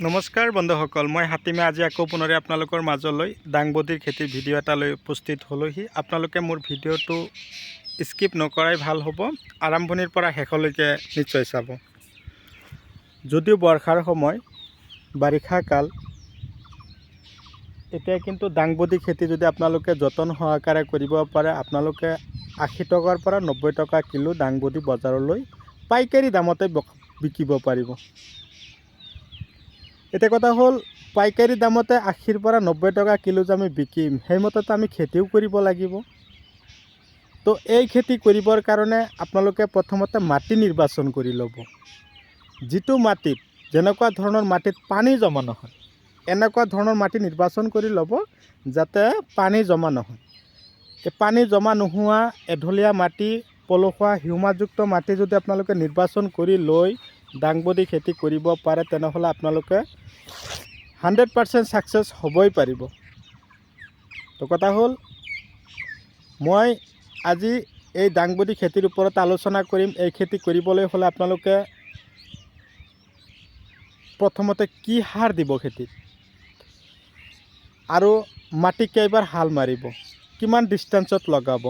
নমস্কাৰ বন্ধুসকল, মই হাতীমে আজি আকৌ পুনৰে আপোনালোকৰ মাজলৈ দাংবডীৰ খেতিৰ ভিডিঅ' এটা লৈ উপস্থিত হ'লোহি। আপোনালোকে মোৰ ভিডিঅ'টো স্কিপ নকৰাই ভাল হ'ব, আৰম্ভণিৰ পৰা শেষলৈকে নিশ্চয় চাব। যদিও বৰ্ষাৰ সময়, বাৰিষা কাল, এতিয়া কিন্তু দাংবডী খেতি যদি আপোনালোকে যতন সহকাৰে কৰিব পাৰে, আপোনালোকে 80 টকাৰ পৰা 90 টকা কিলো দাংবডী বজাৰলৈ পাইকাৰী দামতে বিকিব পাৰিব। এতিয়া কথা হ'ল, পাইকাৰী দামতে 80ৰ পৰা 90 টকা কিলো যে আমি বিকিম, সেইমতেতো আমি খেতিও কৰিব লাগিব। তো এই খেতি কৰিবৰ কাৰণে আপোনালোকে প্ৰথমতে মাটি নিৰ্বাচন কৰি ল'ব। যিটো মাটিত, যেনেকুৱা ধৰণৰ মাটিত পানী জমা নহয়, এনেকুৱা ধৰণৰ মাটি নিৰ্বাচন কৰি ল'ব যাতে পানী জমা নহয়। এই পানী জমা নোহোৱা এঢলীয়া মাটি, পলসুৱা হিউমাযুক্ত মাটি যদি আপোনালোকে নিৰ্বাচন কৰি লৈ দাংবডী খেতি কৰিব পাৰে, তেনেহ'লে আপোনালোকে 100% ছাকচেছ হ'বই পাৰিব। তো কথা হ'ল, মই আজি এই দাংবডী খেতিৰ ওপৰত আলোচনা কৰিম। এই খেতি কৰিবলৈ হ'লে আপোনালোকে প্ৰথমতে কি সাৰ দিব খেতিত, আৰু মাটি কেইবাৰ হাল মাৰিব, কিমান ডিষ্টেঞ্চত লগাব,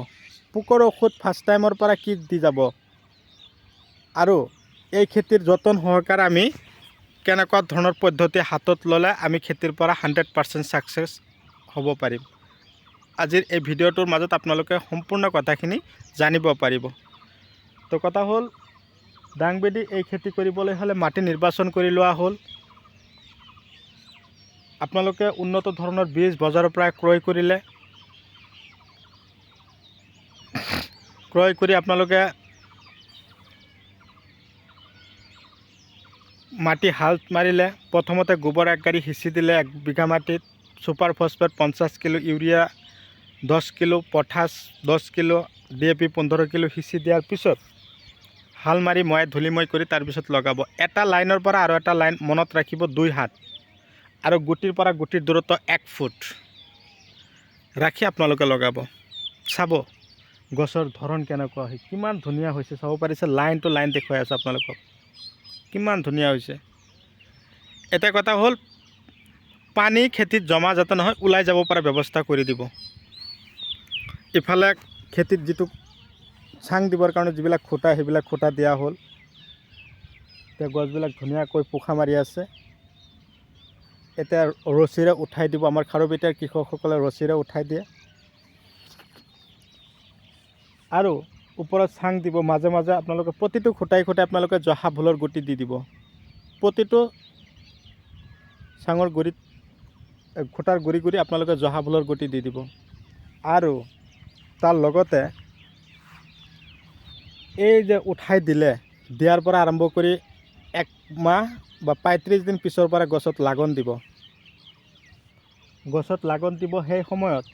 পোকৰ ঔষধ ফাৰ্ষ্ট টাইমৰ পৰা কি দি যাব, আৰু এই খেতিৰ যতন সহকাৰে আমি কেনেকুৱা ধৰণৰ পদ্ধতি হাতত ল'লে আমি খেতিৰ পৰা 100% ছাকচেছ হ'ব পাৰিম। আজিৰ এই ভিডিঅ'টোৰ মাজত আপোনালোকে সম্পূৰ্ণ কথাখিনি জানিব পাৰিব। তো কথা হ'ল, দাংবডী এই খেতি কৰিবলৈ হ'লে মাটি নিৰ্বাচন কৰি লোৱা হ'ল। আপোনালোকে উন্নত ধৰণৰ বীজ বজাৰৰ পৰা ক্ৰয় কৰিলে, ক্ৰয় কৰি আপোনালোকে মাটি হাল মাৰিলে, প্ৰথমতে গোবৰ 1 গাড়ী সিঁচি দিলে 1 বিঘা মাটিত, super phosphate 50 kilo, urea 10 kilo, potash 10 kilo, DAP 15 kilo সিঁচি দিয়াৰ পিছত হাল মাৰি ময়াই ধূলিময় কৰি তাৰপিছত লগাব। এটা লাইনৰ পৰা আৰু এটা লাইন মনত ৰাখিব 2 হাত, আৰু গুটিৰ পৰা গুটিৰ দূৰত্ব 1 ফুট ৰাখি আপোনালোকে লগাব। চাব গছৰ ধৰণ কেনেকুৱা হয়, কিমান ধুনীয়া হৈছে চাব পাৰিছে। লাইন টু লাইন দেখুৱাই আছোঁ আপোনালোকক, কিমান ধুনীয়া হৈছে। এটা কথা হ'ল, পানী খেতিত জমা যাতে নহয়, ওলাই যাব পৰা ব্যৱস্থা কৰি দিব। ইফালে খেতিত যিটো চাং দিবৰ কাৰণে যিবিলাক খুঁটা, সেইবিলাক খুঁটা দিয়া হ'ল। এতিয়া গছবিলাক ধুনীয়াকৈ পোখা মাৰি আছে। এতিয়া ৰছীৰে উঠাই দিব। আমাৰ খাৰুপেটীয়াৰ কৃষকসকলে ৰছীৰে উঠাই দিয়ে, আৰু ওপৰত চাং দিব। মাজে মাজে আপোনালোকে প্ৰতিটো খুঁটাই খুঁটাই আপোনালোকে জহা ভোলৰ গুটি দি দিব। প্ৰতিটো চাঙৰ গুৰিত, খুঁটাৰ গুৰি গুৰি আপোনালোকে জহা ভোলৰ গুটি দি দিব। আৰু তাৰ লগতে এই যে উঠাই দিলে, দিয়াৰ পৰা আৰম্ভ কৰি 1 মাহ বা 35 দিন পিছৰ পৰা গছত লাগন দিব। গছত লাগন দিব, সেই সময়ত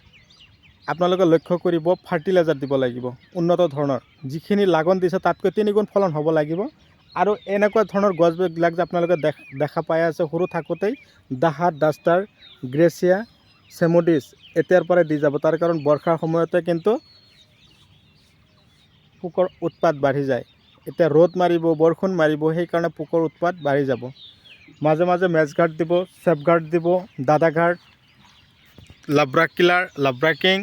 আপোনালোকে লক্ষ্য কৰিব ফাৰ্টিলাইজাৰ দিব লাগিব উন্নত ধৰণৰ। যিখিনি লাগন দিছে তাতকৈ 3 গুণ ফলন হ'ব লাগিব। আৰু এনেকুৱা ধৰণৰ গছবিলাক যে আপোনালোকে দেখা পাই আছে, সৰু থাকোঁতেই দাহাত, ডাষ্টাৰ, গ্ৰেচিয়া, চেমোডিছ এতিয়াৰ পৰাই দি যাব। তাৰ কাৰণ বৰ্ষাৰ সময়তে কিন্তু পোকৰ উৎপাত বাঢ়ি যায়। এতিয়া ৰ'দ মাৰিব, বৰষুণ মাৰিব, সেইকাৰণে পোকৰ উৎপাত বাঢ়ি যাব। মাজে মাজে মেজগাৰ্ড দিব, ছেফগাৰ্ড দিব, দাদাগাৰ্ড, লাব্ৰা কিলাৰ, লাব্ৰা কিং,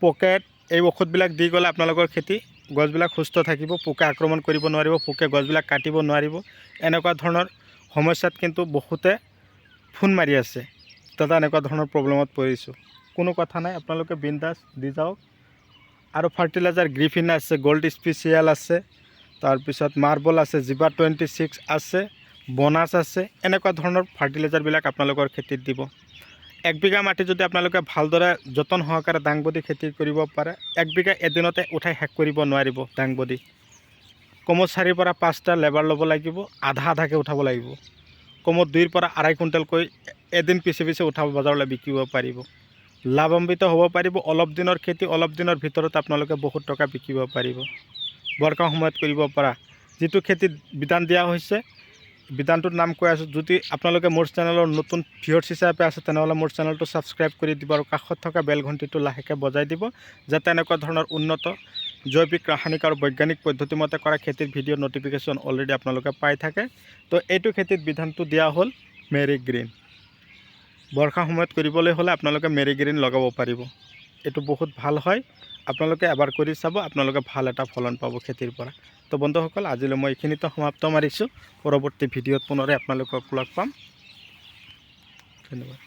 পকেট, এই ঔষধবিলাক দি গ'লে আপোনালোকৰ খেতি গছবিলাক সুস্থ থাকিব, পোকে আক্ৰমণ কৰিব নোৱাৰিব, পোকে গছবিলাক কাটিব নোৱাৰিব। এনেকুৱা ধৰণৰ সমস্যাত কিন্তু বহুতে ফোন মাৰি আছে, দাদা এনেকুৱা ধৰণৰ প্ৰব্লেমত পৰিছোঁ। কোনো কথা নাই, আপোনালোকে বিন্দাছ দি যাওক। আৰু ফাৰ্টিলাইজাৰ গ্ৰিফিন আছে, গল্ড স্পেচিয়েল আছে, তাৰপিছত মাৰ্বল আছে, জিবা 26 আছে, বনাছ আছে। এনেকুৱা ধৰণৰ ফাৰ্টিলাইজাৰবিলাক আপোনালোকৰ খেতিত দিব। 1 বিঘা মাটি যদি আপোনালোকে ভালদৰে যতন সহকাৰে দাংবডী খেতি কৰিব পাৰে, 1 বিঘা এদিনতে উঠাই শেষ কৰিব নোৱাৰিব। দাংবডী কমত 4 পৰা 5টা লেবাৰ ল'ব লাগিব, আধা আধাকৈ উঠাব লাগিব। কমত 2 পৰা 2.5 কুইণ্টেলকৈ এদিন পিছে পিছে উঠাব, বজাৰলৈ বিকিব পাৰিব, লাভান্বিত হ'ব পাৰিব। অলপ দিনৰ খেতি, অলপ দিনৰ ভিতৰত আপোনালোকে বহুত টকা বিকিব পাৰিব। বৰ্ষা সময়ত কৰিব পৰা যিটো খেতিত বিধান দিয়া হৈছে, বিধানটোৰ নাম কৈ আছোঁ। যদি আপোনালোকে মোৰ চেনেলৰ নতুন ভিউৱাৰ্ছ হিচাপে আছে, তেনেহ'লে মোৰ চেনেলটো ছাবস্ক্ৰাইব কৰি দিব, আৰু কাষত থকা বেল ঘণ্টিটো লাহেকৈ বজাই দিব, যাতে এনেকুৱা ধৰণৰ উন্নত জৈৱিক ৰাসায়নিক আৰু বৈজ্ঞানিক পদ্ধতি মতে কৰা খেতিৰ ভিডিঅ' নটিফিকেশ্যন অলৰেডি আপোনালোকে পাই থাকে। তো এইটো খেতিত বিধানটো দিয়া হ'ল মেৰি গ্ৰীণ। বৰ্ষা সময়ত কৰিবলৈ হ'লে আপোনালোকে মেৰি গ্ৰীণ লগাব পাৰিব। এইটো বহুত ভাল হয়, আপোনালোকে এবাৰ কৰি চাব, আপোনালোকে ভাল এটা ফলন পাব খেতিৰ পৰা। তো বন্ধুসকল, আজিলৈ মই এইখিনিতে সমাপ্ত মাৰিছোঁ। পৰৱৰ্তী ভিডিঅ'ত পুনৰে আপোনালোকক লগ পাম। ধন্যবাদ।